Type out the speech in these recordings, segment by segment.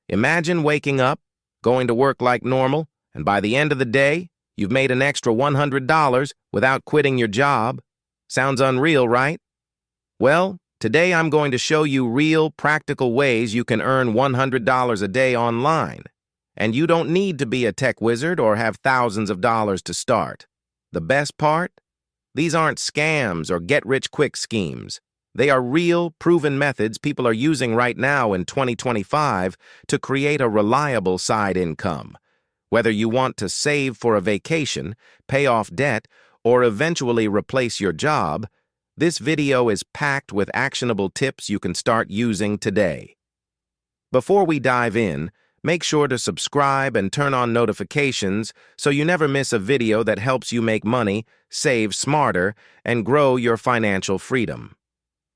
Imagine waking up, going to work like normal, and by the end of the day, you've made an extra $100 without quitting your job. Sounds unreal, right? Well, today I'm going to show you real, practical ways you can earn $100 a day online. And you don't need to be a tech wizard or have thousands of dollars to start. The best part? These aren't scams or get-rich-quick schemes. They are real, proven methods people are using right now in 2025 to create a reliable side income. Whether you want to save for a vacation, pay off debt, or eventually replace your job, this video is packed with actionable tips you can start using today. Before we dive in, make sure to subscribe and turn on notifications so you never miss a video that helps you make money, save smarter, and grow your financial freedom.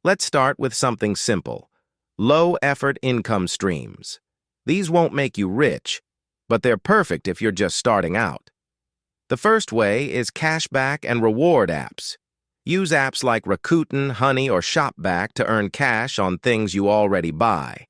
Let's start with something simple: low-effort income streams. These won't make you rich, but they're perfect if you're just starting out. The first way is cashback and reward apps. Use apps like Rakuten, Honey, or Shopback to earn cash on things you already buy.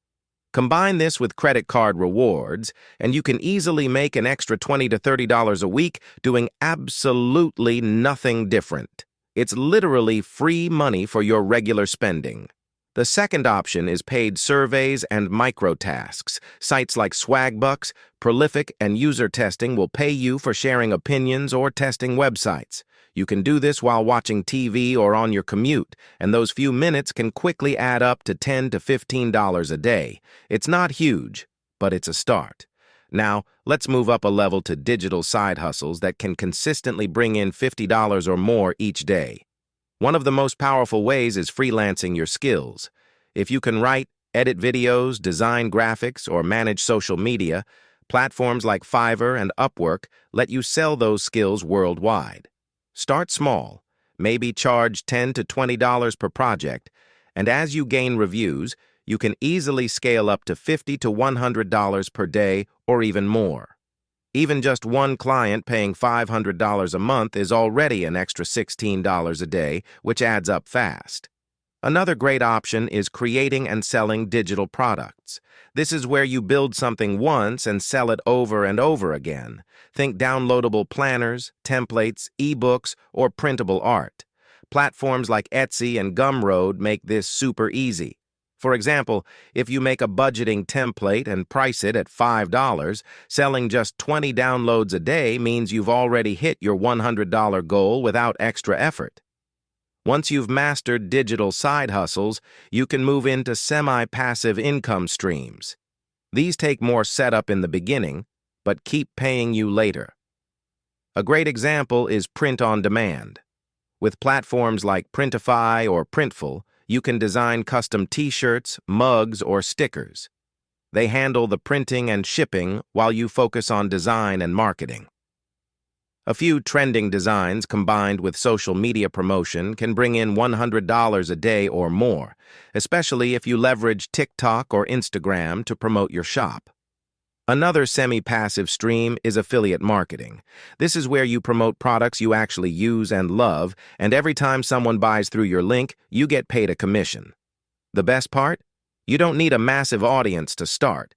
Combine this with credit card rewards, and you can easily make an extra $20 to $30 a week doing absolutely nothing different. It's literally free money for your regular spending. The second option is paid surveys and micro-tasks. Sites like Swagbucks, Prolific, and User Testing will pay you for sharing opinions or testing websites. You can do this while watching TV or on your commute, and those few minutes can quickly add up to $10 to $15 a day. It's not huge, but it's a start. Now, let's move up a level to digital side hustles that can consistently bring in $50 or more each day. One of the most powerful ways is freelancing your skills. If you can write, edit videos, design graphics, or manage social media, platforms like Fiverr and Upwork let you sell those skills worldwide. Start small, maybe charge $10 to $20 per project, and as you gain reviews, you can easily scale up to $50 to $100 per day or even more. Even just one client paying $500 a month is already an extra $16 a day, which adds up fast. Another great option is creating and selling digital products. This is where you build something once and sell it over and over again. Think downloadable planners, templates, ebooks, or printable art. Platforms like Etsy and Gumroad make this super easy. For example, if you make a budgeting template and price it at $5, selling just 20 downloads a day means you've already hit your $100 goal without extra effort. Once you've mastered digital side hustles, you can move into semi-passive income streams. These take more setup in the beginning, but keep paying you later. A great example is print on demand. With platforms like Printify or Printful, you can design custom t-shirts, mugs, or stickers. They handle the printing and shipping while you focus on design and marketing. A few trending designs combined with social media promotion can bring in $100 a day or more, especially if you leverage TikTok or Instagram to promote your shop. Another semi-passive stream is affiliate marketing. This is where you promote products you actually use and love, and every time someone buys through your link, you get paid a commission. The best part? You don't need a massive audience to start.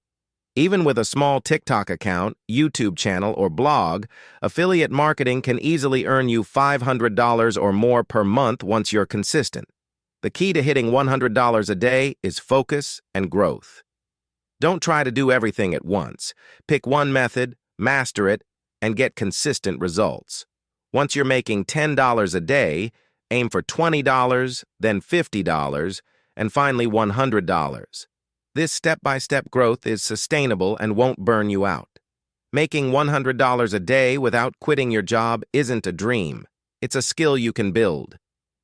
Even with a small TikTok account, YouTube channel, or blog, affiliate marketing can easily earn you $500 or more per month once you're consistent. The key to hitting $100 a day is focus and growth. Don't try to do everything at once. Pick one method, master it, and get consistent results. Once you're making $10 a day, aim for $20, then $50, and finally $100. This step-by-step growth is sustainable and won't burn you out. Making $100 a day without quitting your job isn't a dream. It's a skill you can build.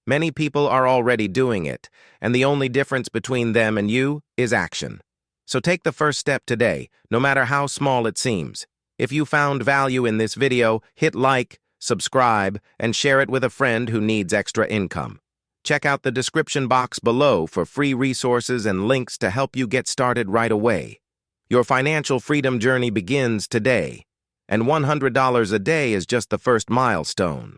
Many people are already doing it, and the only difference between them and you is action. So take the first step today, no matter how small it seems. If you found value in this video, hit like, subscribe, and share it with a friend who needs extra income. Check out the description box below for free resources and links to help you get started right away. Your financial freedom journey begins today, and $100 a day is just the first milestone.